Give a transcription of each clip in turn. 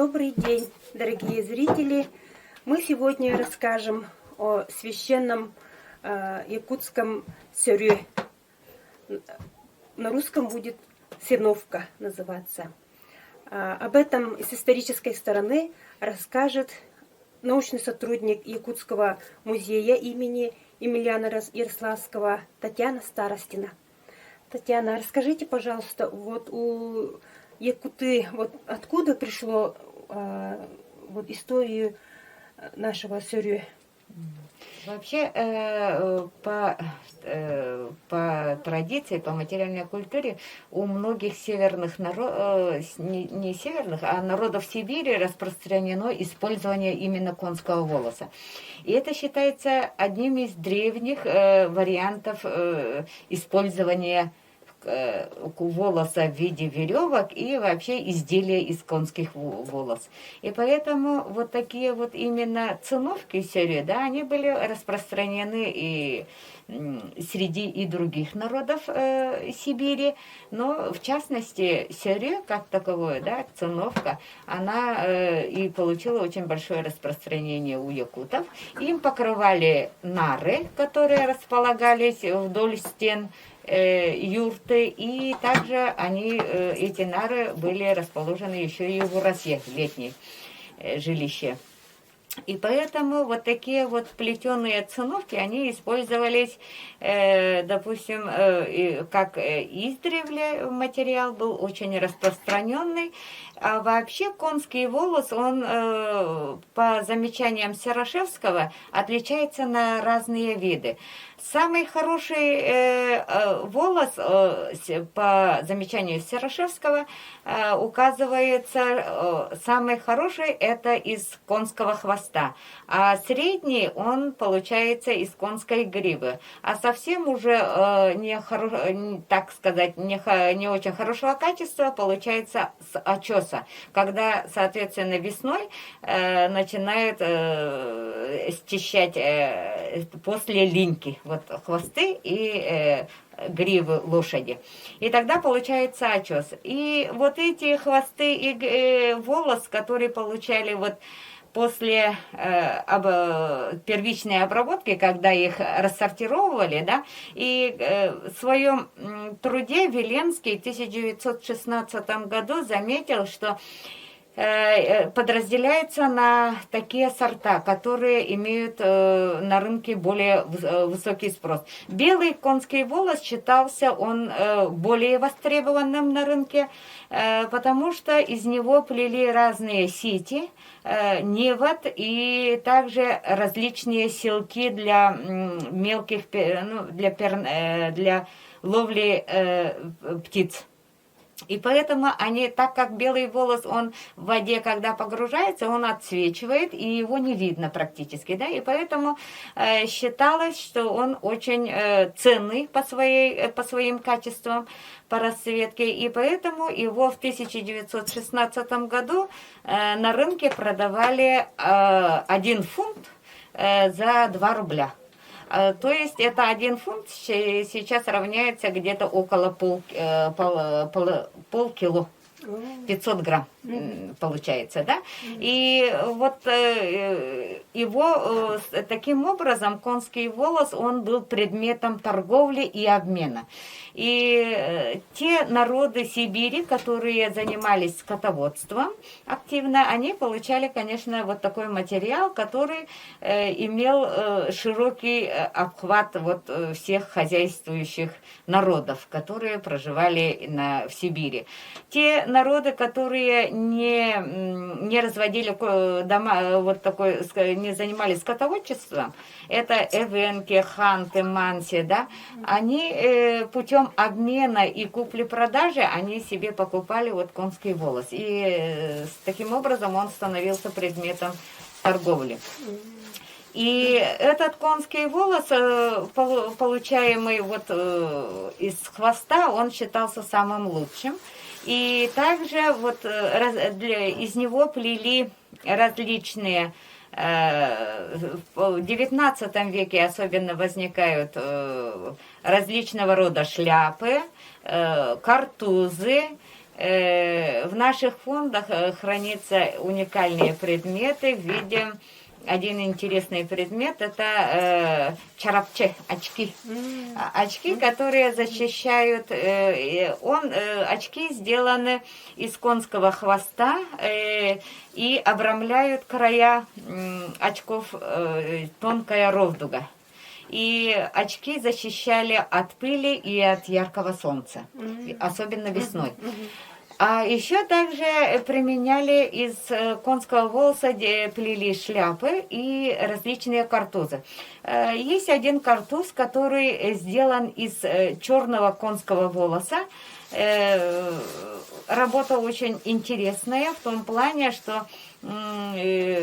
Добрый день, дорогие зрители! Мы сегодня расскажем о священном якутском сёрё. На русском будет сеновка называться. Об этом с исторической стороны расскажет научный сотрудник Якутского музея имени Емельяна Ярославского Татьяна Старостина. Татьяна, расскажите, пожалуйста, вот у якуты, вот откуда пришло вот историю нашего сёрё? Вообще, по традиции, по материальной культуре у многих северных народов, не северных, а народов Сибири распространено использование именно конского волоса. И это считается одним из древних вариантов использования волоса в виде веревок и вообще изделия из конских волос. И поэтому вот такие вот именно циновки сёрё, да, они были распространены и среди и других народов Сибири, но в частности сёрё как таковое, да, циновка, она и получила очень большое распространение у якутов. Им покрывали нары, которые располагались вдоль стен юрты, и также эти нары были расположены еще и в урасье, летней жилище. И поэтому вот такие вот плетеные циновки, они использовались, допустим, как издревле материал был очень распространенный. А вообще конский волос, он, по замечаниям Серошевского, отличается на разные виды. Самый хороший волос, по замечанию Серошевского, указывается, самый хороший это из конского хвоста, а средний он получается из конской гривы, а совсем уже так сказать, не очень хорошего качества получается с очеса, когда, соответственно, весной начинают счищать после линьки вот хвосты и гривы лошади. И тогда получается очес. И вот эти хвосты и волос, которые получали вот после первичной обработки, когда их рассортировывали, да, и в своем труде Веленский в 1916 году заметил, что подразделяется на такие сорта, которые имеют на рынке более высокий спрос. Белый конский волос считался он более востребованным на рынке, потому что из него плели разные сети, невод и также различные селки для мелких, ну, для ловли птиц. И поэтому они, так как белый волос, он в воде, когда погружается, он отсвечивает, и его не видно практически, да, и поэтому считалось, что он очень ценный по своим качествам, по расцветке, и поэтому его в 1916 году на рынке продавали 1 фунт за 2 рубля. То есть это 1 фунт сейчас равняется где-то около полкило. 500 грамм получается, да? И вот его таким образом конский волос, он был предметом торговли и обмена. И те народы Сибири, которые занимались скотоводством активно, они получали, конечно, вот такой материал, который имел широкий обхват вот всех хозяйствующих народов, которые проживали в Сибири. Те народы, которые не разводили дома, вот такой, не занимались скотоводчеством, это эвенки, ханты, манси, да, они путем обмена и купли-продажи, они себе покупали вот конский волос. И таким образом он становился предметом торговли. И этот конский волос, получаемый вот из хвоста, он считался самым лучшим. И также вот из него плели различные, в XIX веке особенно возникают различного рода шляпы, картузы, В наших фондах хранятся уникальные предметы в виде... Один интересный предмет – это чарапче, очки. Очки, которые защищают… очки сделаны из конского хвоста и обрамляют края очков тонкая ровдуга. И очки защищали от пыли и от яркого солнца, особенно весной. А еще также применяли из конского волоса, плели шляпы и различные картузы. Есть один картуз, который сделан из черного конского волоса. Работа очень интересная в том плане, что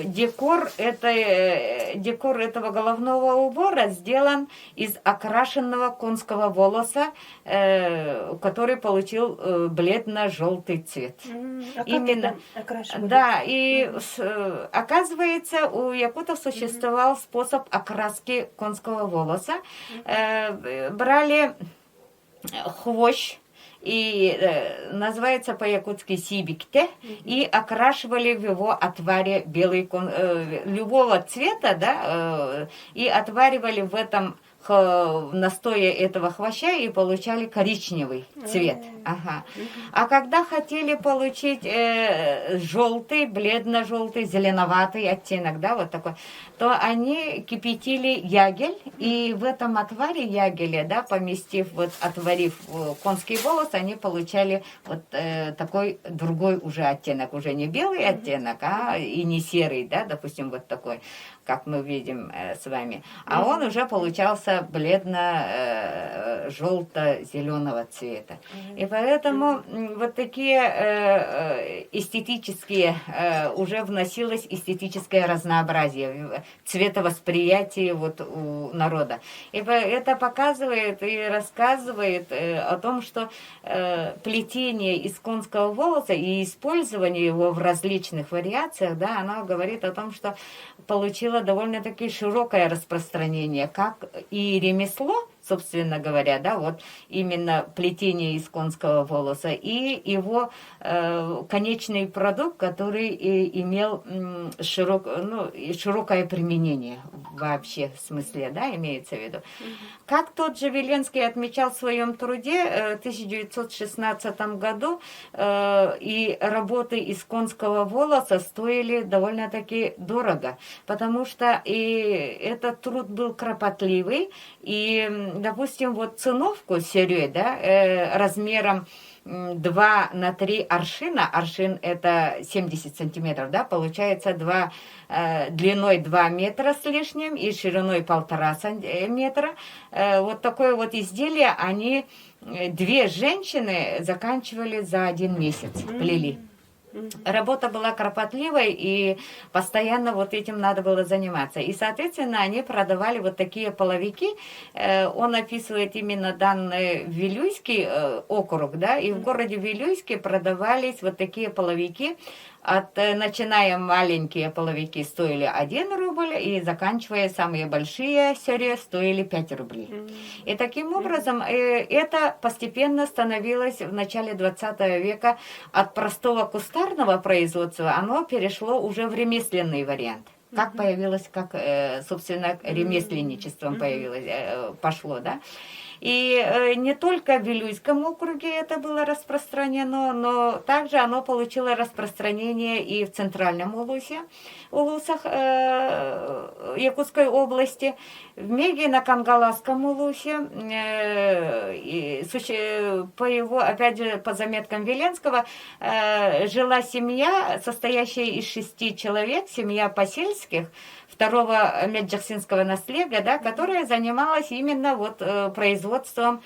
декор этого головного убора сделан из окрашенного конского волоса, который получил бледно-желтый цвет. Именно окрашивали? Да, и оказывается, у якутов существовал способ окраски конского волоса. Брали хвощ, и называется по-якутски сибикте, и окрашивали в его отваре белый любого цвета, да, и отваривали в этом настое этого хвоща и получали коричневый цвет. Ага. А когда хотели получить желтый, бледно-желтый, зеленоватый оттенок, да, вот такой, то они кипятили ягель, и в этом отваре ягеля, да, поместив, вот, отварив конский волос, они получали вот такой другой уже оттенок, уже не белый оттенок, а и не серый, да, допустим, вот такой, как мы видим с вами, а он уже получался бледно-желто-зеленого цвета. И поэтому вот такие эстетические, уже вносилось эстетическое разнообразие, цветовосприятие вот у народа. И это показывает и рассказывает о том, что плетение из конского волоса и использование его в различных вариациях, да, оно говорит о том, что получило довольно-таки широкое распространение, как и ремесло, собственно говоря, да, вот именно плетение из конского волоса, и его конечный продукт, который имел широкое применение вообще в смысле, да, имеется в виду. Как тот же Веленский отмечал в своем труде в 1916 году, и работы из конского волоса стоили довольно-таки дорого, потому что и этот труд был кропотливый, и, допустим, вот циновку с серьей, да, размером 2 на 3 аршина, аршин это 70 сантиметров, да, получается длиной 2 метра с лишним и шириной 1,5 метра. Вот такое вот изделие они, 2 женщины заканчивали за 1 месяц, плели. Работа была кропотливой, и постоянно вот этим надо было заниматься. И, соответственно, они продавали вот такие половики. Он описывает именно данный Вилюйский округ, да, и в городе Вилюйске продавались вот такие половики. Начиная маленькие половики стоили 1 рубль, и заканчивая самые большие серии стоили 5 рублей. И таким образом это постепенно становилось в начале 20 века от простого кустарного производства, оно перешло уже в ремесленный вариант. Как появилось, как, собственно, ремесленничеством пошло, да. И не только в Вилюйском округе это было распространено, но также оно получило распространение и в центральном улусах Якутской области, в Меге на Кангаласском улусе, по его, опять же, по заметкам Веленского, жила семья, состоящая из 6 человек, семья Посельских, второго меджахсинского наследия, да, которая занималась именно вот производством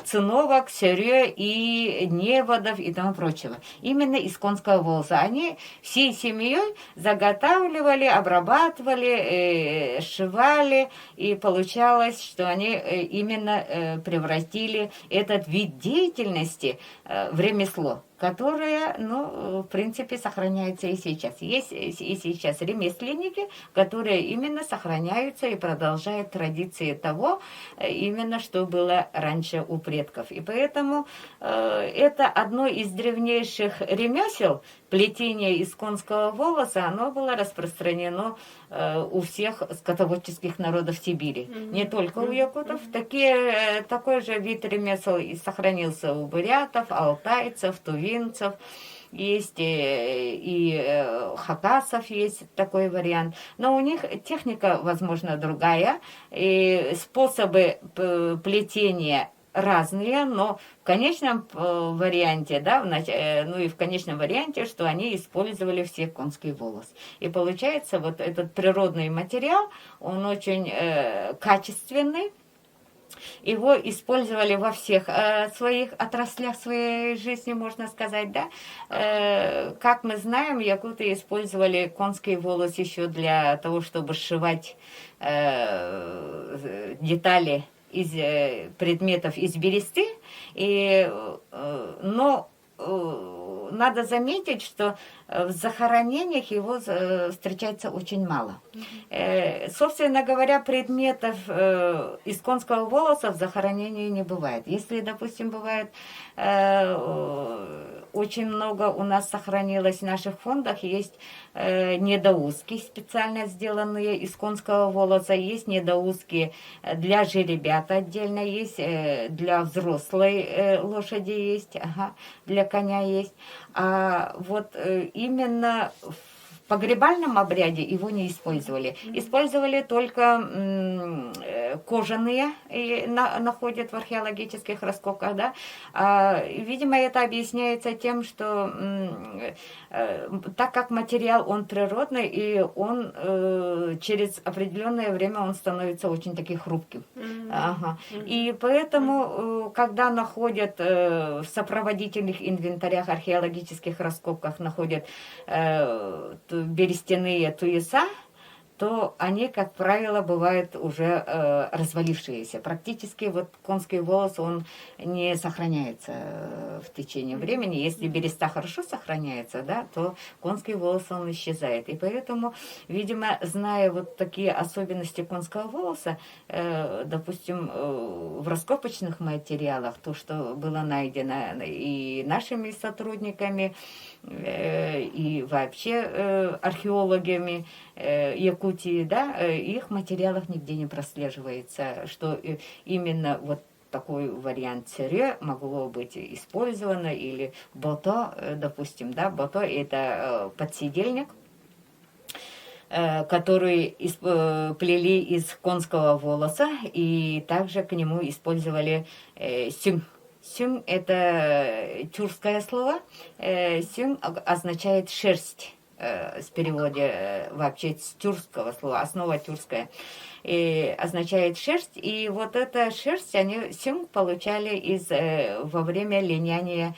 циновок, серье и неводов и тому прочего. Именно из конского волоса. Они всей семьей заготавливали, обрабатывали, сшивали, и получалось, что они именно превратили этот вид деятельности в ремесло, которая, ну, в принципе, сохраняется и сейчас. Есть и сейчас ремесленники, которые именно сохраняются и продолжают традиции того, именно что было раньше у предков. И поэтому это одно из древнейших ремесел, плетение из конского волоса, оно было распространено у всех скотоводческих народов Сибири. Не только у якутов. Такой же вид ремесел и сохранился у бурятов, алтайцев, тувинцев. Есть хакасов есть такой вариант. Но у них техника, возможно, другая. И способы плетения разные, но в конечном варианте, да, ну и в конечном варианте, что они использовали все конский волос. И получается, вот этот природный материал, он очень качественный. Его использовали во всех своих отраслях своей жизни, можно сказать, да. Как мы знаем, якуты использовали конский волос еще для того, чтобы сшивать детали из предметов из бересты, но надо заметить, что в захоронениях его встречается очень мало. Собственно говоря, предметов из конского волоса в захоронении не бывает. Если, допустим, бывает очень много у нас сохранилось в наших фондах, есть недоуздки, специально сделанные из конского волоса, есть недоуздки для жеребят отдельно, есть для взрослой лошади есть, для коня есть. А вот именно в погребальном обряде его не использовали. Использовали только кожаные, находят в археологических раскопках, да. Видимо, это объясняется тем, что так как материал, он природный, и он через определенное время он становится очень таки хрупким. И поэтому, когда находят в сопроводительных инвентарях, археологических раскопках, находят берестяные туеса, то они, как правило, бывают уже развалившиеся. Практически вот конский волос, он не сохраняется в течение времени. Если береста хорошо сохраняется, да, то конский волос, он исчезает. И поэтому, видимо, зная вот такие особенности конского волоса, допустим, в раскопочных материалах, то, что было найдено и нашими сотрудниками, и вообще археологами Якутии, да, их материалах нигде не прослеживается, что именно вот такой вариант цере могло быть использовано, или бото, допустим, да, бото это подседельник, который плели из конского волоса, и также к нему использовали сюм. Сюм – это тюркское слово. Сюм означает шерсть. С переводе вообще с тюркского слова, основа тюркская, и означает шерсть. И вот эта шерсть они сюм получали во время линяния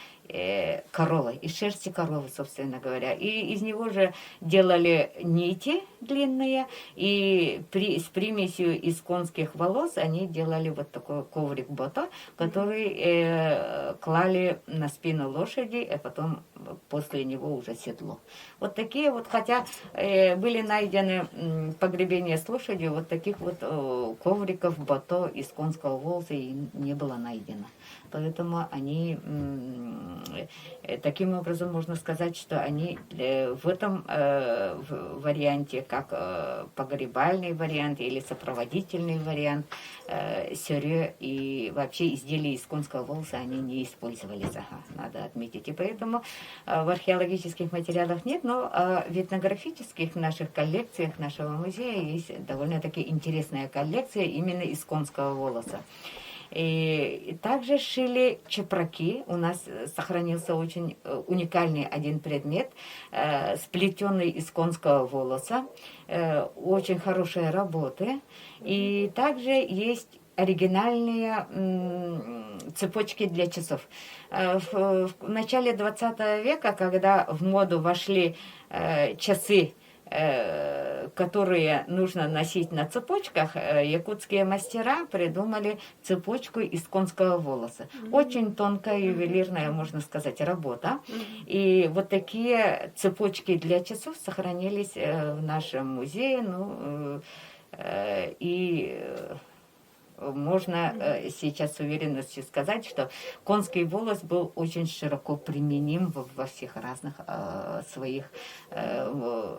коровы, из шерсти коровы, собственно говоря. И из него же делали нити длинные, и с примесью из конских волос они делали вот такой коврик бото, который клали на спину лошади, а потом после него уже седло. Вот такие вот, хотя были найдены погребения с лошадью, вот таких вот ковриков бото из конского волоса и не было найдено. Поэтому они, таким образом можно сказать, что они в этом варианте, как погребальный вариант или сопроводительный вариант, сёрё и вообще изделия из конского волоса они не использовались, надо отметить. И поэтому в археологических материалах нет, но в этнографических наших коллекциях нашего музея есть довольно-таки интересная коллекция именно из конского волоса. И также шили чепраки. У нас сохранился очень уникальный один предмет, сплетенный из конского волоса. Очень хорошие работы. И также есть оригинальные цепочки для часов. В начале 20 века, когда в моду вошли часы которые нужно носить на цепочках, якутские мастера придумали цепочку из конского волоса. Очень тонкая, ювелирная, можно сказать, работа. И вот такие цепочки для часов сохранились в нашем музее. Ну, и можно сейчас с уверенностью сказать, что конский волос был очень широко применим во всех разных своих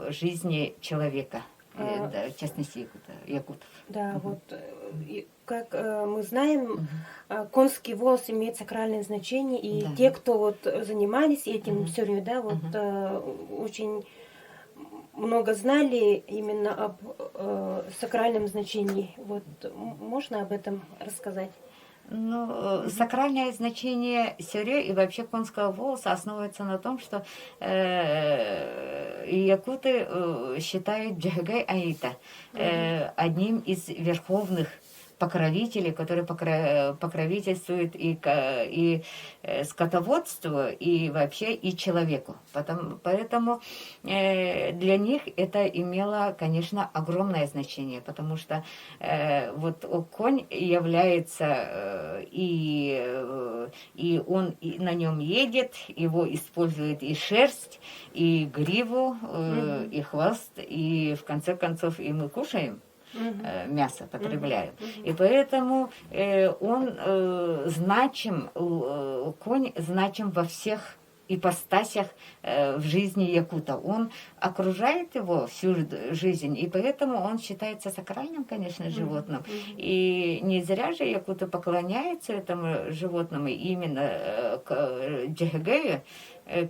жизни человека, да, в частности якутов. Да, вот как мы знаем, конский волос имеет сакральное значение, и Да. те, кто вот занимались этим все время, да, вот очень много знали именно об сакральном значении. Вот можно об этом рассказать? Ну, сакральное значение сёрё и вообще конского волоса основывается на том, что якуты считают Джагай Аита одним из верховных покровителей, которые покровительствуют и скотоводству, и вообще и человеку. Поэтому для них это имело, конечно, огромное значение, потому что вот конь является и он и на нем едет, его использует и шерсть, и гриву, и хвост, и в конце концов и мы кушаем. Мясо потребляем. И поэтому он значим, конь значим во всех ипостасях в жизни якута. Он окружает его всю жизнь, и поэтому он считается сакральным, конечно, животным. И не зря же якуты поклоняются этому животному именно к Джагаю,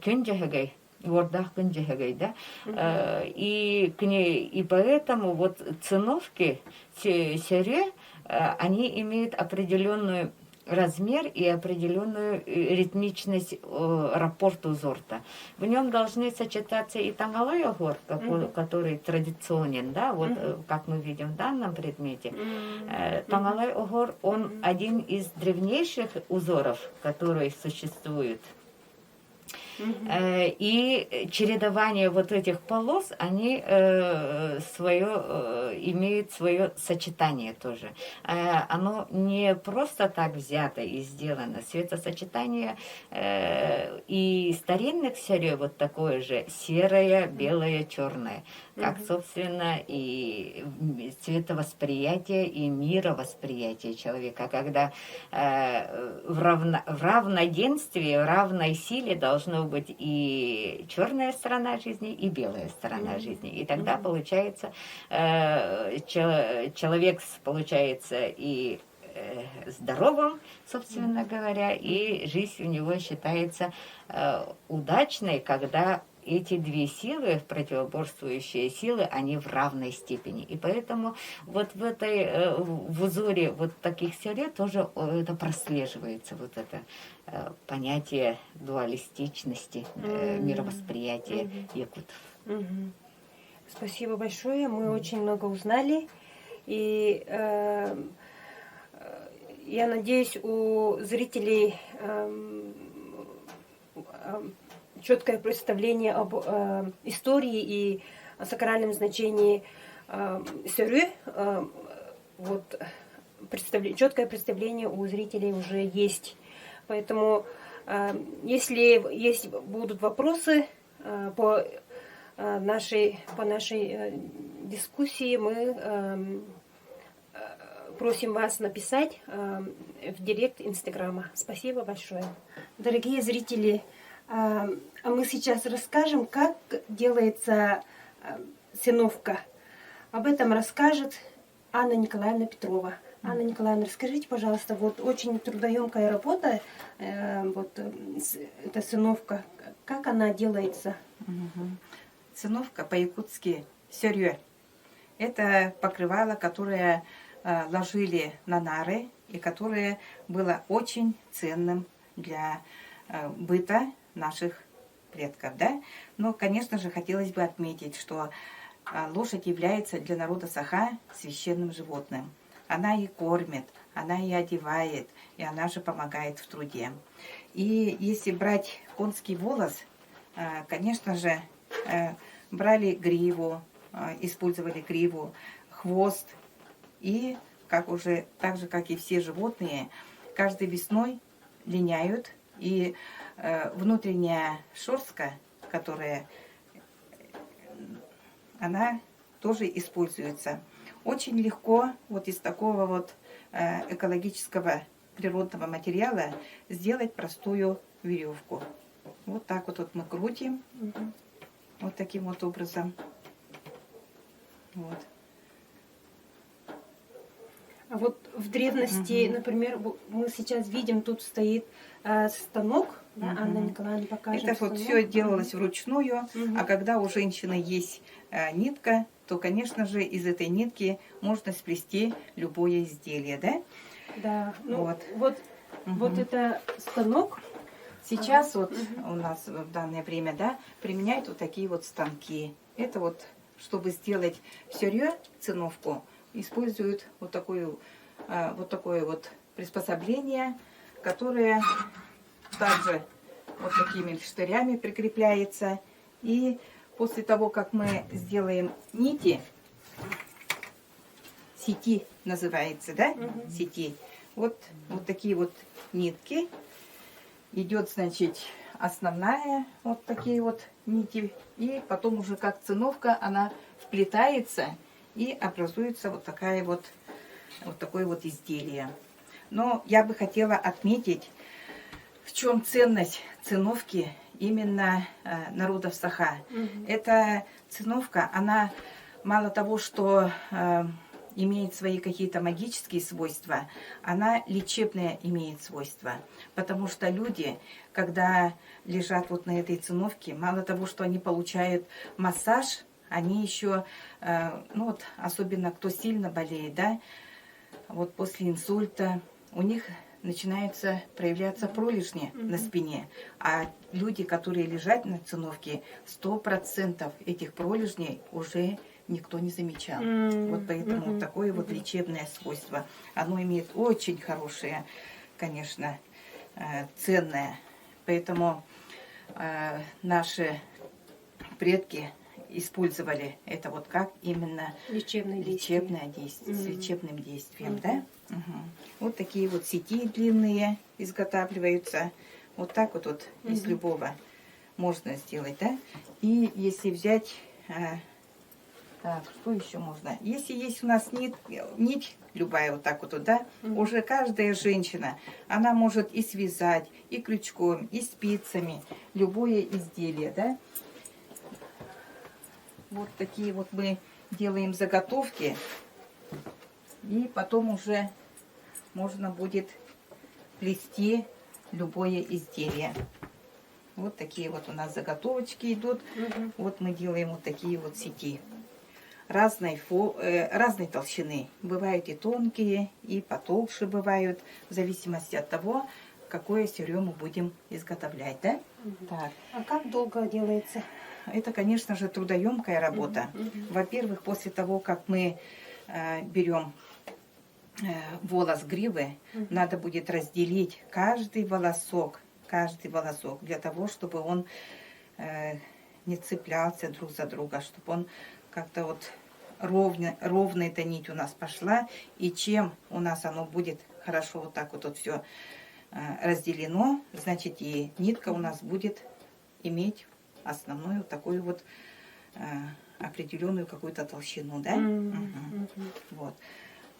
Кюнджагай. Вордах Кунджагай, да? И поэтому вот циновки сёрё, они имеют определенную размер и определенную ритмичность рапорту зорта. В нем должны сочетаться и тангалой огор, который традиционен, да, вот как мы видим в данном предмете. Тангалой огор, он один из древнейших узоров, которые существуют. И чередование вот этих полос, они имеют свое сочетание тоже. Оно не просто так взято и сделано. Светосочетание и старинных сёрё вот такое же: серое, белое, черное. Как, собственно, и цветовосприятие, и мировосприятие человека. Когда в равноденствии, в равной силе должно быть и черная сторона жизни, и белая сторона жизни. И тогда получается, человек получается и здоровым, собственно говоря, и жизнь у него считается удачной, когда эти две силы, противоборствующие силы, они в равной степени. И поэтому вот в узоре вот таких сёрё тоже это прослеживается, вот это понятие дуалистичности, мировосприятия якутов. Спасибо большое, мы очень много узнали. И я надеюсь, у зрителей четкое представление об истории и о сакральном значении сёрё. Вот, четкое представление у зрителей уже есть. Поэтому, если будут вопросы по нашей дискуссии, мы просим вас написать в директ Инстаграма. Спасибо большое. Дорогие зрители, а мы сейчас расскажем, как делается циновка. Об этом расскажет Анна Николаевна Петрова. Анна Николаевна, расскажите, пожалуйста, вот очень трудоемкая работа, вот эта циновка, как она делается? Циновка по-якутски сёрё. Это покрывало, которое ложили на нары и которое было очень ценным для быта наших предков, да? Но, конечно же, хотелось бы отметить, что лошадь является для народа Саха священным животным. Она и кормит, она и одевает, и она же помогает в труде. И если брать конский волос, конечно же, брали гриву, использовали гриву, хвост. И как уже, так же, как и все животные, каждой весной линяют. И внутренняя шерстка, которая, она тоже используется. Очень легко вот из такого вот экологического природного материала сделать простую веревку. Вот так вот, мы крутим. Вот таким вот образом. Вот. А вот в древности, например, мы сейчас видим, тут стоит станок, да, Анна Николаевна покажет. Это вот все делалось вручную, а когда у женщины есть нитка, то, конечно же, из этой нитки можно сплести любое изделие, да? Да, ну, Вот. вот это станок. Сейчас вот у нас в данное время, да, применяют вот такие вот станки. Это вот, чтобы сделать сырье, циновку, используют вот такое вот приспособление, которое также вот такими штырями прикрепляется. И после того, как мы сделаем нити, сети называется, да, сети, вот такие вот нитки. Идет, значит, основная, вот такие вот нити, и потом уже как циновка она вплетается и образуется вот такое вот изделие. Но я бы хотела отметить, в чем ценность циновки именно народов Саха. Эта циновка, она мало того, что имеет свои какие-то магические свойства, она лечебные имеет свойства. Потому что люди, когда лежат вот на этой циновке, мало того, что они получают массаж, они еще, ну вот, особенно кто сильно болеет, да, вот после инсульта, у них начинаются проявляться пролежни на спине. А люди, которые лежат на циновке, 100% этих пролежней уже никто не замечал. Вот поэтому вот такое вот лечебное свойство. Оно имеет очень хорошее, конечно, ценное. Поэтому наши предки использовали это вот как именно Лечебное действие, с лечебным действием, да? Вот такие вот сети длинные изготавливаются. Вот так вот, из любого можно сделать, да? И если взять... Так, что еще можно? Если есть у нас нить любая вот так вот, да, уже каждая женщина, она может и связать, и крючком, и спицами, любое изделие, да. Вот такие вот мы делаем заготовки, и потом уже можно будет плести любое изделие. Вот такие вот у нас заготовочки идут. Вот мы делаем вот такие вот сети. Разной толщины. Бывают и тонкие, и потолще бывают, в зависимости от того, какое сырье мы будем изготовлять, да? Так. А как долго делается? Это, конечно же, трудоемкая работа. Во-первых, после того, как мы берем волос гривы, надо будет разделить каждый волосок, для того, чтобы он не цеплялся друг за друга, чтобы он как-то вот ровно эта нить у нас пошла. И чем у нас оно будет хорошо вот так вот все разделено, значит и нитка у нас будет иметь основную такую вот определенную какую-то толщину, да? Вот.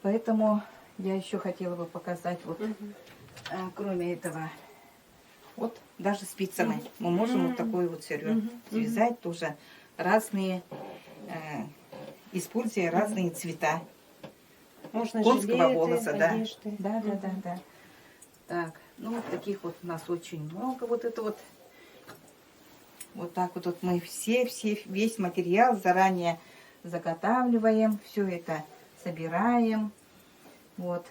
Поэтому я еще хотела бы показать вот, кроме этого, вот даже спицами мы можем вот такое вот сырье связать тоже разные, используя разные цвета. Можно конского жилеты, волоса, да. одежды. Да. Так, ну вот таких вот у нас очень много. Вот это вот так вот мы весь материал заранее заготавливаем, все это собираем. Вот.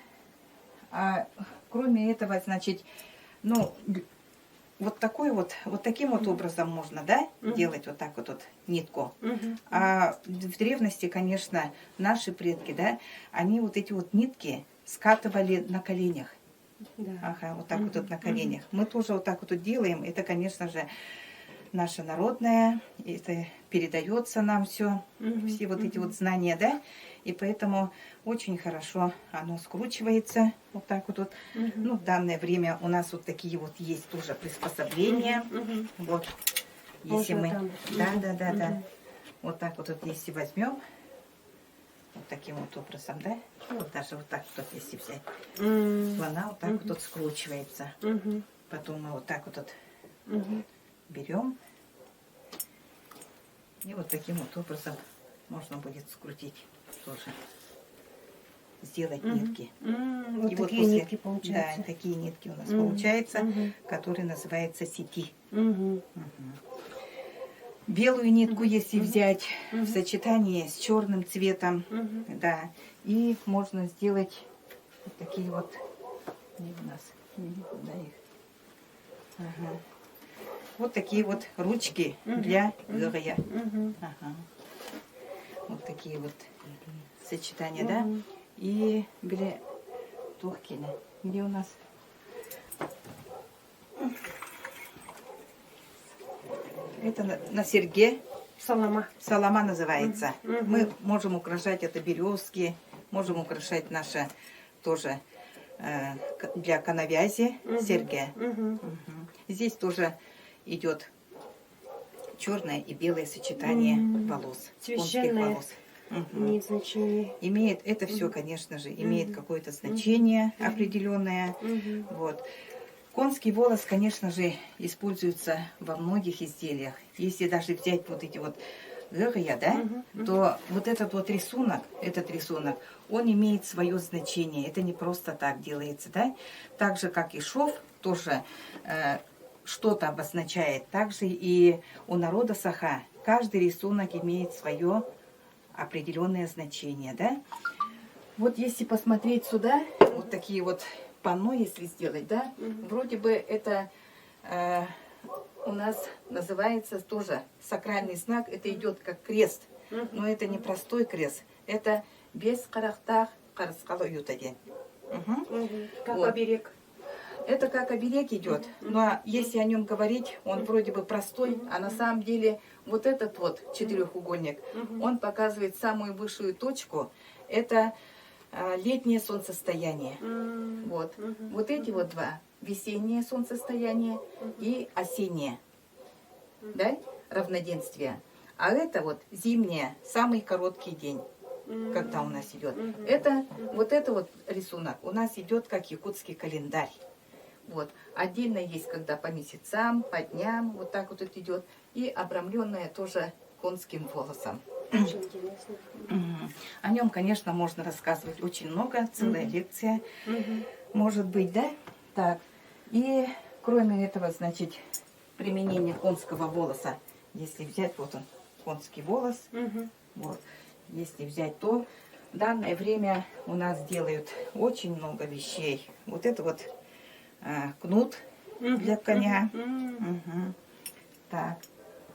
А кроме этого, значит, ну, вот таким вот образом можно, да, делать вот так вот нитку. А в древности, конечно, наши предки, да, они вот эти вот нитки скатывали на коленях. Да. Ага, вот так вот на коленях. Мы тоже вот так вот делаем. Это, конечно же, наше народное, это передается нам все, Мгм, все вот эти мгм. вот знания, да, и поэтому очень хорошо оно скручивается вот так вот. Мгм. Ну, в данное время у нас вот такие вот есть тоже приспособления. Мгм. Вот, если Можно мы, там. да, Мгм, да, да, да, мгм. вот так вот, если возьмем, вот таким вот образом, да, вот даже вот так вот, если взять, М, то она вот так Мгм. вот скручивается. мгм, Потом мы вот так вот мгм. берем и вот таким вот образом можно будет скрутить тоже, сделать Мгм. нитки. Вот И такие после- нитки Да, получаются. такие нитки у нас Мгм, получаются, мгм, которые называются сети. мгм, Белую нитку, Мгм, если мгм, взять в мгм. сочетании с черным цветом, мгм. да, и можно сделать вот такие вот, где у нас, да, их, ага. Вот такие вот ручки Мгм, для мгм, гыря. мгм, Ага. Вот такие вот сочетания, да, мгм. и били тухкины. Где у нас? Это на серьге. Салама. Солома называется. Мгм, мгм. Мы можем украшать это березки, можем украшать наше тоже для коновязи серьги. Мгм. Мгм. Здесь тоже идет черное и белое сочетание волос, конских Священное волос. Мгм. имеет значение. Имеет это все, конечно же, имеет Мгм. какое-то значение Мгм. определенное. Мгм. Вот. Конский волос, конечно же, используется во многих изделиях. Если даже взять вот эти вот гыря, да, Мгм. то вот этот рисунок, он имеет свое значение. Это не просто так делается, да. Так же, как и шов, тоже что-то обозначает. Также и у народа саха каждый рисунок имеет свое определенное значение, да. Вот если посмотреть сюда, вот такие вот панно, если сделать, да, вроде бы это у нас называется тоже сакральный знак, это идет как крест, но это не простой крест, это без карахтах караскало ютаген. Мгм. Как Вот. оберег. Это как оберег идет, но если о нем говорить, он вроде бы простой, а на самом деле вот этот вот четырехугольник, он показывает самую высшую точку, это летнее солнцестояние. Вот. Вот эти вот два, весеннее солнцестояние и осеннее, да, равноденствие. А это вот зимнее, самый короткий день, когда у нас идет. Это вот рисунок у нас идет как якутский календарь. Вот. Отдельно есть, когда по месяцам, по дням, вот так вот это идет. И обрамленное тоже конским волосом. Очень интересно. О нем, конечно, можно рассказывать очень много, целая лекция, Мгм. может быть, да? Так. И кроме этого, значит, применение конского волоса, если взять, вот он, конский волос, Мгм. вот, если взять, то в данное время у нас делают очень много вещей. Вот это вот кнут для коня. Мгм. Так.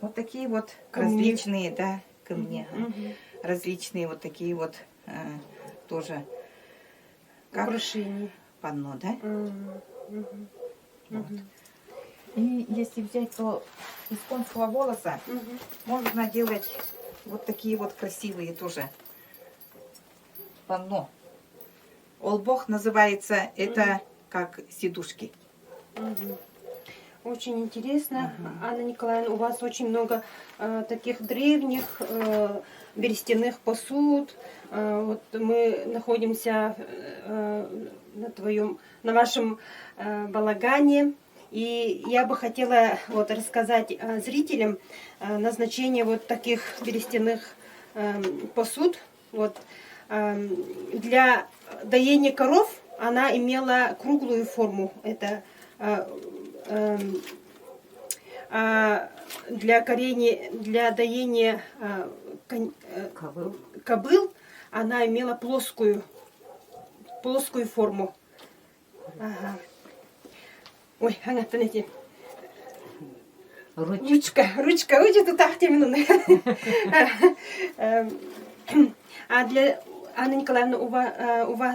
Вот такие вот Камни. различные, да, камни. Мгм. Различные вот такие вот тоже как Украшения. панно, да? Мгм. Вот. И если взять, то из конского волоса Мгм. можно делать вот такие вот красивые тоже панно. Олбох называется, это как сидушки. Мгм. Очень интересно, Анна Николаевна, у вас очень много таких древних берестяных посуд. Вот мы находимся на вашем балагане. И я бы хотела вот рассказать зрителям назначение вот таких берестяных посуд. Вот, для доения коров она имела круглую форму. Это для доения кобыл она имела плоскую форму. Ага. Ой, она тонете. Ручка, тут тахтемину. А для Анны Николаевны,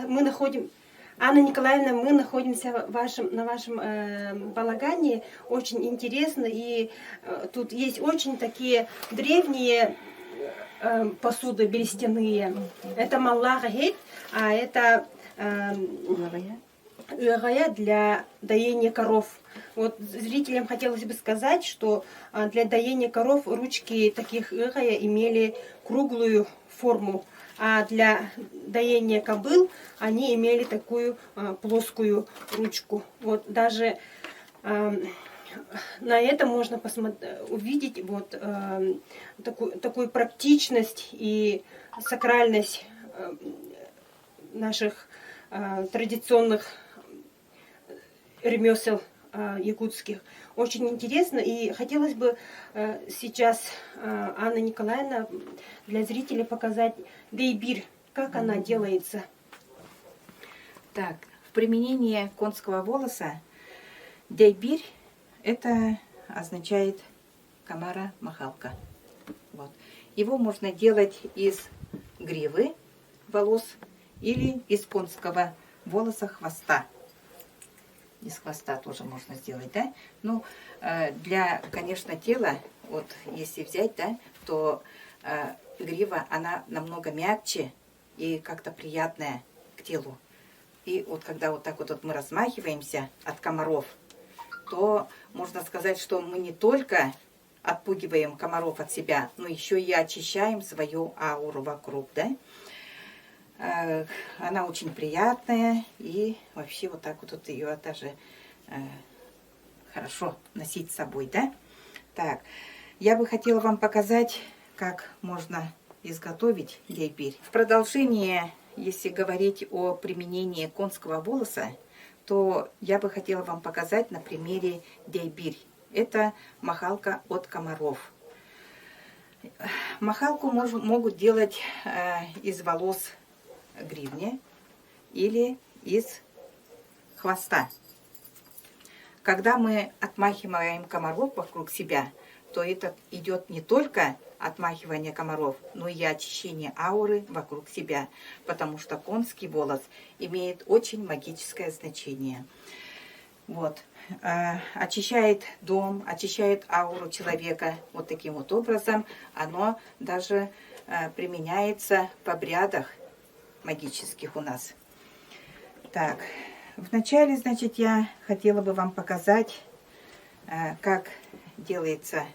мы находим Анна Николаевна, мы находимся на вашем балагане. Очень интересно. И тут есть очень такие древние посуды берестяные. Это маллахагейт, а это ырая для доения коров. Вот зрителям хотелось бы сказать, что для доения коров ручки таких ырая имели круглую форму, а для доения кобыл они имели такую плоскую ручку. Вот даже на это можно увидеть вот такую практичность и сакральность наших традиционных ремесел якутских. Очень интересно, и хотелось бы сейчас, Анна Николаевна, для зрителей показать дейбирь, как она делается. Так, в применении конского волоса дейбирь это означает комара-махалка. Вот. Его можно делать из гривы волос или из конского волоса хвоста. Из хвоста тоже можно сделать, да? Ну, для, конечно, тела, вот если взять, да, то грива, она намного мягче и как-то приятная к телу. И вот когда вот так вот мы размахиваемся от комаров, то можно сказать, что мы не только отпугиваем комаров от себя, но еще и очищаем свою ауру вокруг, да? Она очень приятная, и вообще вот так вот ее даже хорошо носить с собой, да? Так, я бы хотела вам показать, как можно изготовить дейбирь. В продолжение, если говорить о применении конского волоса, то я бы хотела вам показать на примере дейбирь. Это махалка от комаров. Махалку могут делать из волос гривни или из хвоста. Когда мы отмахиваем комаров вокруг себя, то это идет не только отмахивание комаров, но и очищение ауры вокруг себя, потому что конский волос имеет очень магическое значение. Вот. Очищает дом, очищает ауру человека. Вот таким вот образом оно даже применяется в обрядах магических у нас. Так, вначале, значит, я хотела бы вам показать, как делается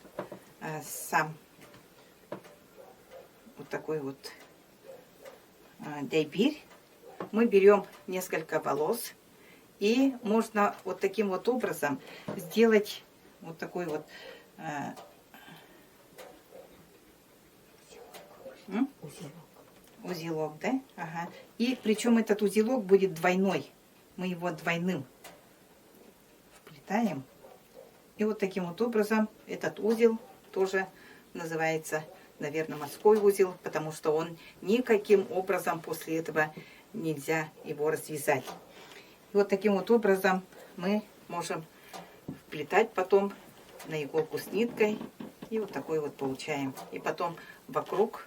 сам вот такой вот дейбирь. Мы берем несколько волос, и можно вот таким вот образом сделать вот такой вот узелок, да? Ага. И причем этот узелок будет двойной. Мы его двойным вплетаем. И вот таким вот образом этот узел тоже называется, наверное, морской узел, потому что он никаким образом после этого нельзя его развязать. И вот таким вот образом мы можем вплетать потом на иголку с ниткой. И вот такой вот получаем. И потом вокруг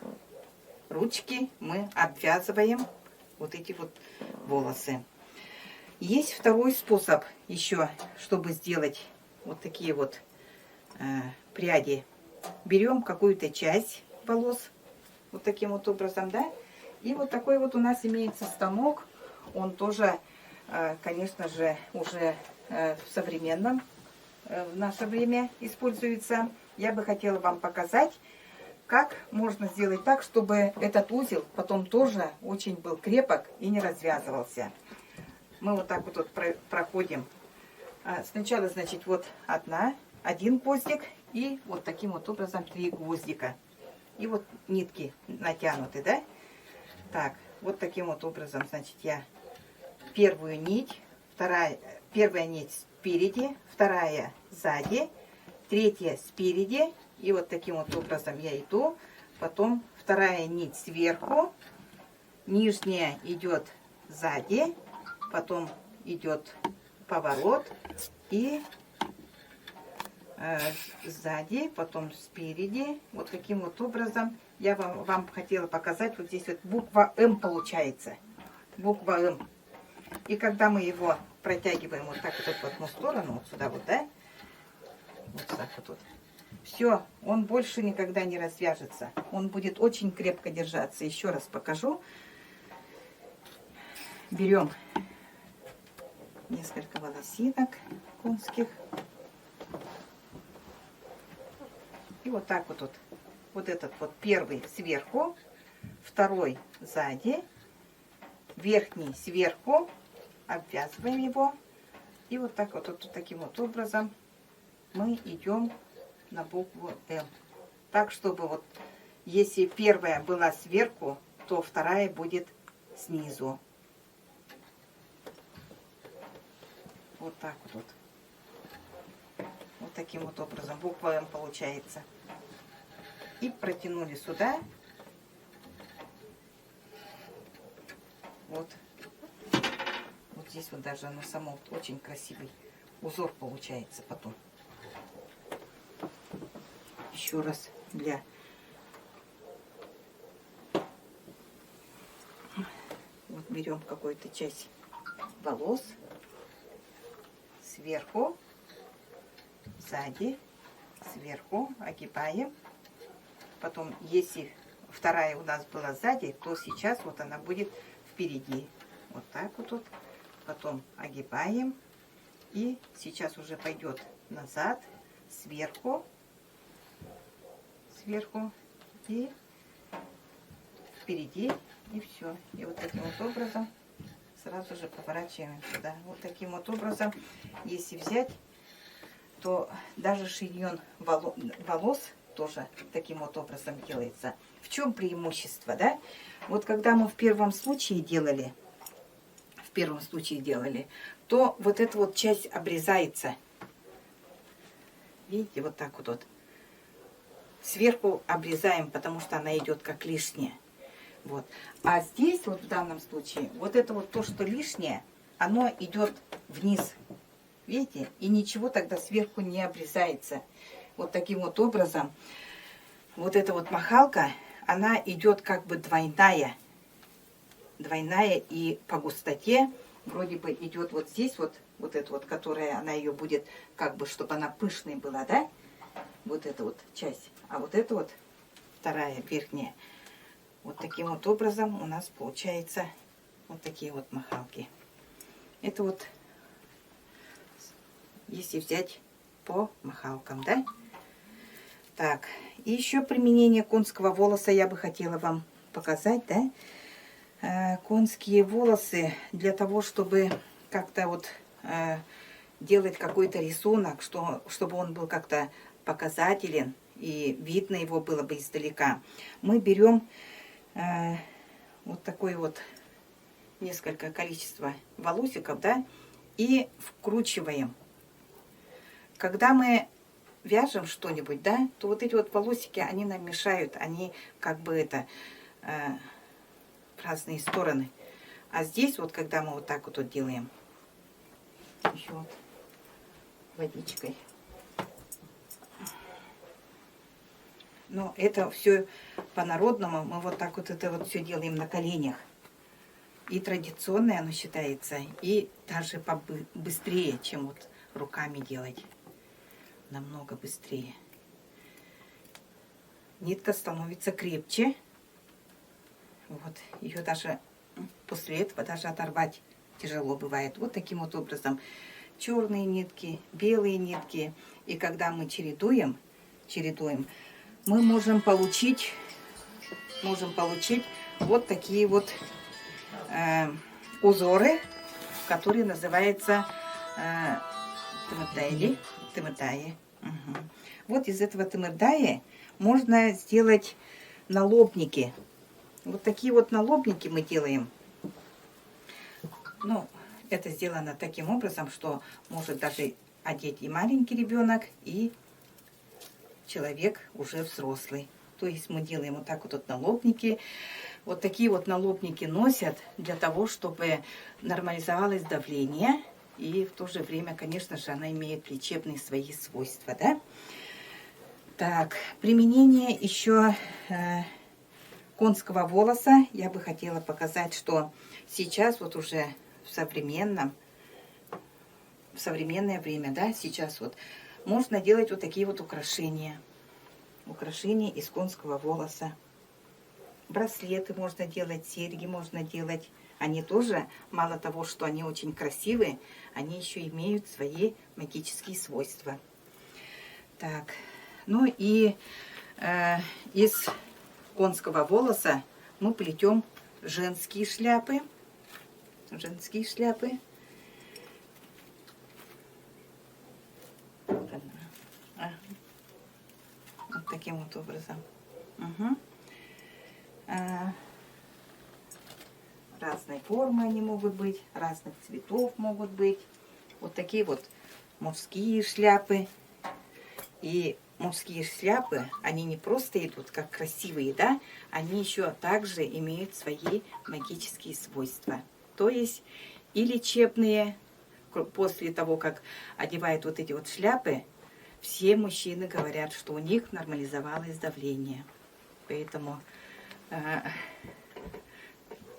ручки мы обвязываем вот эти вот волосы. Есть второй способ еще, чтобы сделать вот такие вот пряди. Берем какую-то часть волос, вот таким вот образом, да, и вот такой вот у нас имеется станок. Он тоже, конечно же, уже в современном, в наше время используется. Я бы хотела вам показать, как можно сделать так, чтобы этот узел потом тоже очень был крепок и не развязывался. Мы вот так вот проходим. Сначала, значит, вот один гвоздик и вот таким вот образом 3 гвоздика. И вот нитки натянуты, да? Так, вот таким вот образом, значит, я первую нить, первая нить спереди, вторая сзади, третья спереди. И вот таким вот образом я иду. Потом вторая нить сверху, нижняя идет сзади, потом идет поворот и сзади, потом спереди. Вот таким вот образом я вам хотела показать. Вот здесь вот буква М получается. Буква М. И когда мы его протягиваем вот так вот в одну сторону, вот сюда вот, да? Вот так вот. Все, он больше никогда не развяжется. Он будет очень крепко держаться. Еще раз покажу. Берем несколько волосинок конских. И вот так вот, вот этот вот первый сверху, второй сзади, верхний сверху, обвязываем его. И вот так вот таким вот образом мы идем на букву М. Так, чтобы вот, если первая была сверху, то вторая будет снизу. Вот так вот. Вот таким вот образом буква М получается. И протянули сюда. Вот. Вот здесь вот даже оно само очень красивый узор получается потом. Еще раз для вот берем какую-то часть волос сверху, сзади, сверху огибаем. Потом, если вторая у нас была сзади, то сейчас вот она будет впереди. Вот так вот. Потом огибаем. И сейчас уже пойдет назад, сверху, сверху и впереди. И все. И вот таким вот образом сразу же поворачиваем сюда. Вот таким вот образом, если взять, то даже шиньон волос тоже таким вот образом делается. В чем преимущество, да? Вот когда мы в первом случае делали, то вот эта вот часть обрезается. Видите, вот так вот. Сверху обрезаем, потому что она идет как лишняя. Вот. А здесь вот в данном случае, вот это вот то, что лишнее, оно идет вниз. Видите? И ничего тогда сверху не обрезается. Вот таким вот образом. Вот эта вот махалка, она идет как бы двойная. Двойная и по густоте вроде бы идет вот здесь вот эта вот, которая, она ее будет как бы, чтобы она пышной была, да? Вот эта вот часть. А вот эта вот вторая, верхняя. Вот таким вот образом у нас получается вот такие вот махалки. Это вот, если взять по махалкам, да? Так, и еще применение конского волоса я бы хотела вам показать, да? Конские волосы для того, чтобы как-то вот делать какой-то рисунок, чтобы он был как-то показателен и видно его было бы издалека. Мы берем вот такое вот несколько количества волосиков, да, и вкручиваем. Когда мы вяжем что-нибудь, да, то вот эти вот волосики, они нам мешают, они как бы это в разные стороны. А здесь вот, когда мы вот так вот делаем, еще вот водичкой. Но это все по-народному, мы вот так вот это вот все делаем на коленях. И традиционное оно считается, и даже быстрее, чем вот руками делать. Намного быстрее. Нитка становится крепче. Вот, ее даже после этого даже оторвать тяжело бывает. Вот таким вот образом. Черные нитки, белые нитки. И когда мы чередуем, мы можем получить вот такие вот узоры, которые называются тымырдайи. Угу. Вот из этого тымырдайи можно сделать налобники. Вот такие вот налобники мы делаем. Ну, это сделано таким образом, что может даже одеть и маленький ребенок, и человек уже взрослый. То есть мы делаем вот так вот налобники. Вот такие вот налобники носят для того, чтобы нормализовалось давление. И в то же время, конечно же, она имеет лечебные свои свойства, да? Так, применение еще конского волоса. Я бы хотела показать, что сейчас вот уже в современное время, да, сейчас вот можно делать вот такие вот украшения. Украшения из конского волоса. Браслеты можно делать, серьги можно делать. Они тоже, мало того, что они очень красивые, они еще имеют свои магические свойства. Так, ну и из конского волоса мы плетем женские шляпы. Женские шляпы. Вот таким вот образом. Угу. Разной формы они могут быть, разных цветов могут быть. Вот такие вот мужские шляпы. И мужские шляпы, они не просто идут как красивые, да, они еще также имеют свои магические свойства. То есть и лечебные, после того, как одевают вот эти вот шляпы, все мужчины говорят, что у них нормализовалось давление. Поэтому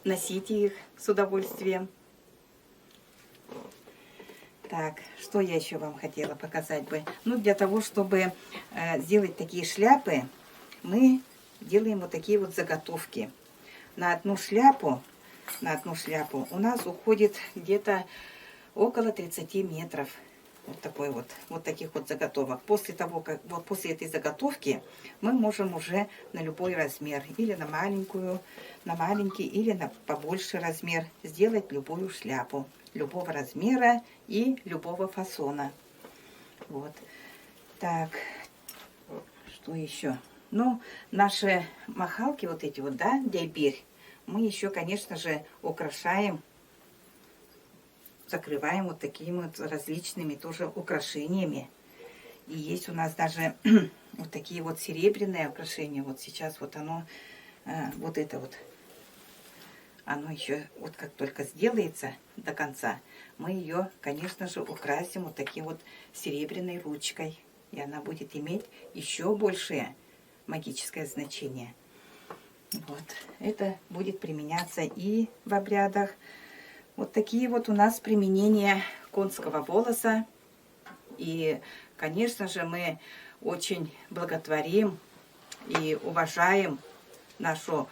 носите их с удовольствием. Так, что я еще вам хотела показать бы? Ну, для того, чтобы сделать такие шляпы, мы делаем вот такие вот заготовки. На одну шляпу у нас уходит где-то около 30 метров. Вот такой вот таких вот заготовок. После того, как вот после этой заготовки мы можем уже на любой размер, или на маленький, или на побольше размер сделать любую шляпу любого размера и любого фасона. Вот. Так, что еще? Ну, наши махалки вот эти вот, да, дейбирь, мы еще, конечно же, украшаем, закрываем вот такими вот различными тоже украшениями. И есть у нас даже вот такие вот серебряные украшения. Вот сейчас вот оно, вот это вот, оно еще вот как только сделается до конца, мы ее, конечно же, украсим вот таким вот серебряной ручкой. И она будет иметь еще большее магическое значение. Вот. Это будет применяться и в обрядах. Вот такие вот у нас применения конского волоса. И, конечно же, мы очень благотворим и уважаем наше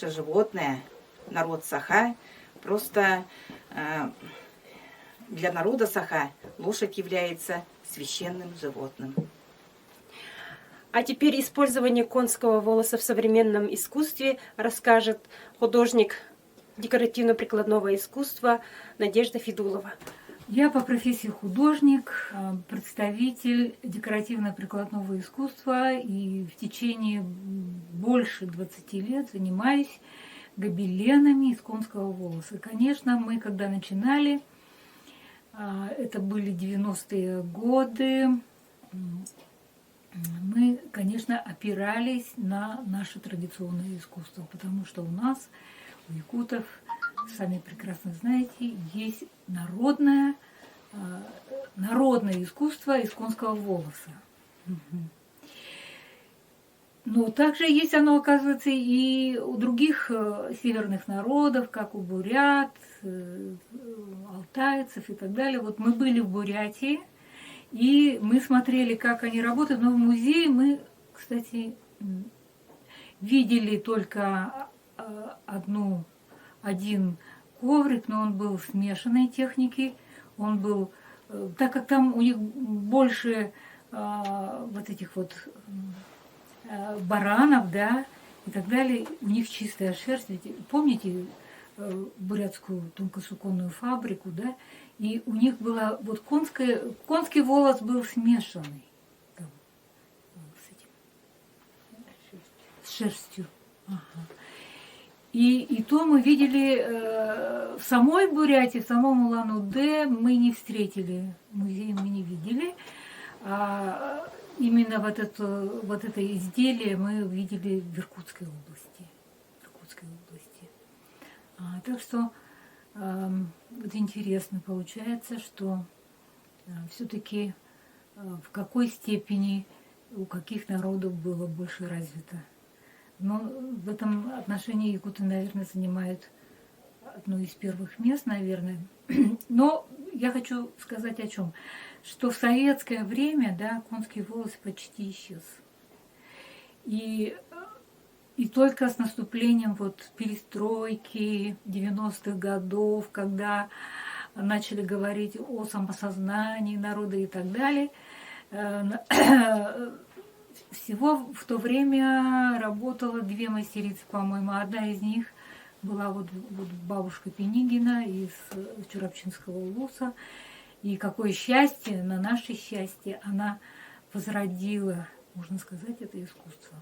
животное, народ Саха. Просто для народа Саха лошадь является священным животным. А теперь использование конского волоса в современном искусстве расскажет художник декоративно-прикладного искусства Надежда Федулова. Я по профессии художник, представитель декоративно-прикладного искусства, и в течение больше 20 лет занимаюсь гобеленами из конского волоса. Конечно, мы когда начинали, это были 90-е годы, мы, конечно, опирались на наше традиционное искусство, потому что у нас, у якутов, сами прекрасно знаете, есть народное искусство из конского волоса. Но также есть оно, оказывается, и у других северных народов, как у бурят, алтайцев и так далее. Вот мы были в Бурятии, и мы смотрели, как они работают, но в музее мы, кстати, видели только один коврик, но он был смешанной техники, он был, так как там у них больше вот этих вот баранов, да, и так далее, у них чистая шерсть. Ведь помните бурятскую тонкосуконную фабрику, да, и у них была вот конский волос был смешанный там, с шерстью. Ага. И то мы видели в самой Бурятии, в самом Улан-Удэ мы не встретили, музей мы не видели. Именно вот это изделие мы видели в Иркутской области. Так что вот интересно получается, что все-таки в какой степени у каких народов было больше развито. Но в этом отношении якуты, наверное, занимают одно из первых мест, наверное. Но я хочу сказать о чем. Что в советское время, да, конский волос почти исчез. И только с наступлением вот перестройки 90-х годов, когда начали говорить о самосознании народа и так далее, всего в то время работало две мастерицы, по-моему. Одна из них была вот бабушка Пенигина из Чурапчинского улуса. И какое счастье, на наше счастье, она возродила, можно сказать, это искусство.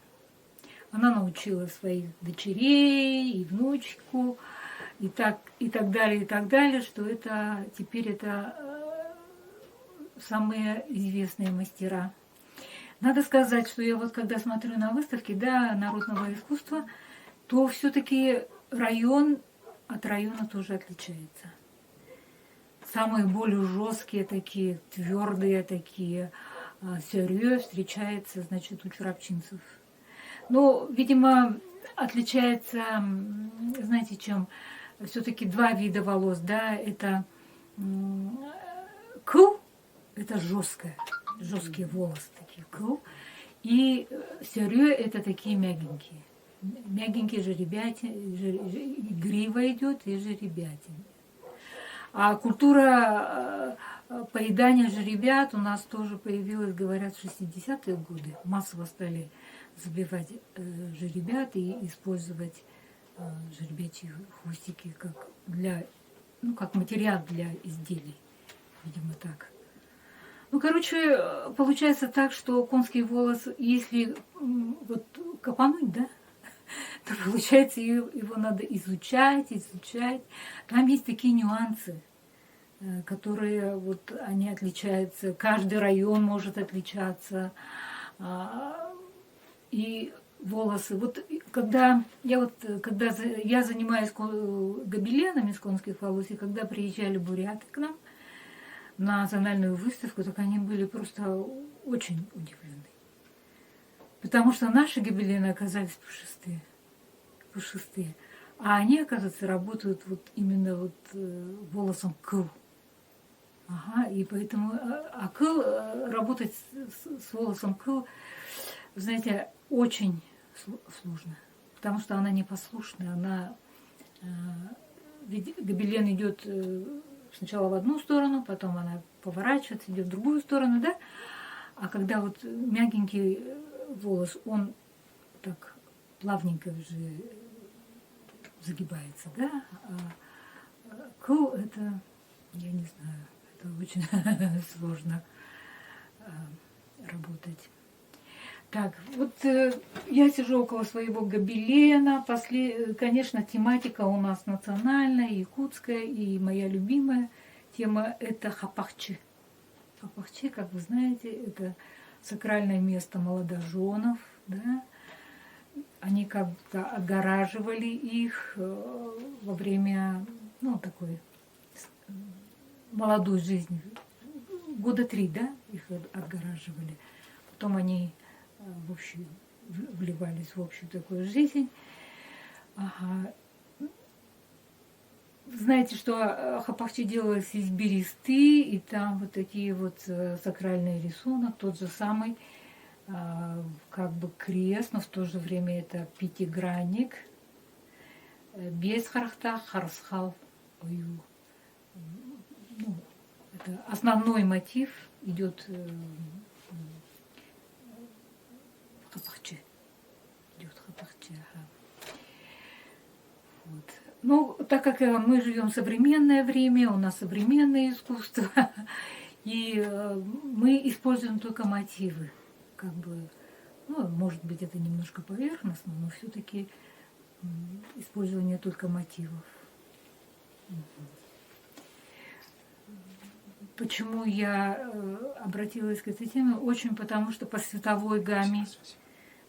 Она научила своих дочерей и внучку, и так далее, что это теперь это самые известные мастера. Надо сказать, что я вот когда смотрю на выставки, да, народного искусства, то все-таки район от района тоже отличается. Самые более жесткие такие, твердые такие сёрьё встречается, значит, у чурапчинцев. Но, видимо, отличается, знаете, чем? Все-таки два вида волос, да, это кыл, это жесткие волосы такие, кыл, и сёрьё это такие мягенькие. Мягенькие грива идет и жеребятин. А культура поедания жеребят у нас тоже появилась, говорят, в 60-е годы. Массово стали забивать жеребят и использовать жеребячьи хвостики как материал для изделий, видимо, так. Ну, короче, получается так, что конский волос, если вот копануть, да, то получается его надо изучать. Там есть такие нюансы, которые вот они отличаются. Каждый район может отличаться. И волосы. Вот когда я занимаюсь гобеленами из конских волос, и когда приезжали буряты к нам на национальную выставку, так они были просто очень удивлены. Потому что наши гобелены оказались пушистые. А они, оказывается, работают вот именно вот волосом кыл. Ага, и поэтому кыл, работать с волосом кыл, знаете, очень сложно. Потому что она непослушная, ведь гобелен идет сначала в одну сторону, потом она поворачивается, идет в другую сторону, да? А когда вот мягенький волос, он так плавненько уже загибается, да? А кыл это, я не знаю, это очень сложно работать. Так, вот я сижу около своего гобелена. Конечно, тематика у нас национальная, якутская, и моя любимая тема – это хапахчи. Хапахчи, как вы знаете, это сакральное место молодоженов, да? Они как-то огораживали их во время, такой молодой жизни. Года 3, да, их отгораживали. Потом они вливались в общую такую жизнь. Ага. Знаете, что хапахчи делалось из бересты, и там вот такие вот сакральные рисунок, тот же самый, как бы крест, но в то же время это пятигранник. Без харахта, харсхал. Это основной мотив идет хапахчи. Ага. Вот. Ну, так как мы живем в современное время, у нас современное искусство, и мы используем только мотивы. Как бы, может быть, это немножко поверхностно, но все-таки использование только мотивов. Почему я обратилась к этой теме? Очень потому, что по цветовой гамме,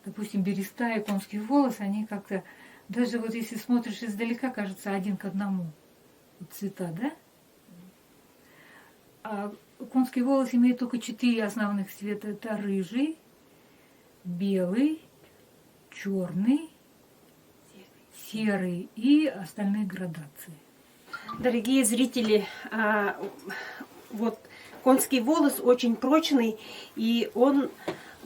допустим, береста и конский волос, они как-то, даже вот если смотришь издалека, кажется один к одному. Вот цвета, да? А конский волос имеет только 4 основных цвета. Это рыжий, белый, черный, серый и остальные градации. Дорогие зрители, вот конский волос очень прочный, и он,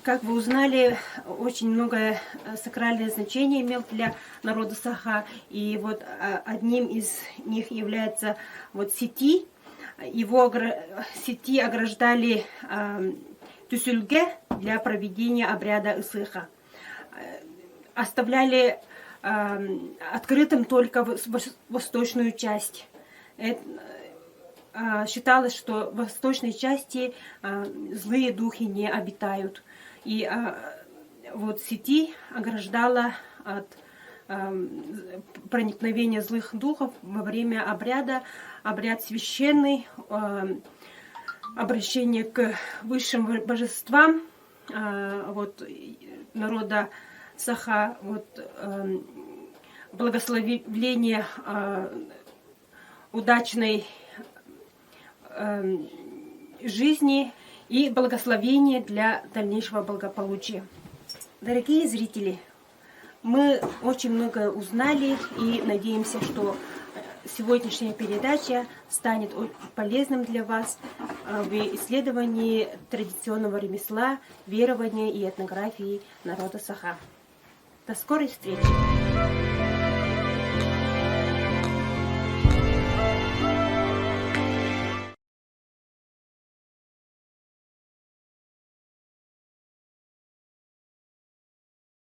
как вы узнали, очень многое сакральное значение имел для народа Саха. И вот одним из них является вот сети. Его сети ограждали тюсюльге для проведения обряда ысыха. Оставляли открытым только восточную часть. Считалось, что в восточной части злые духи не обитают. И вот сети ограждала от проникновения злых духов во время обряда. Обряд священный, обращение к высшим божествам вот, народа Саха, вот, благословение удачной жизни и благословение для дальнейшего благополучия. Дорогие зрители, мы очень многое узнали и надеемся, что сегодняшняя передача станет полезным для вас в исследовании традиционного ремесла, верования и этнографии народа Саха. До скорой встречи!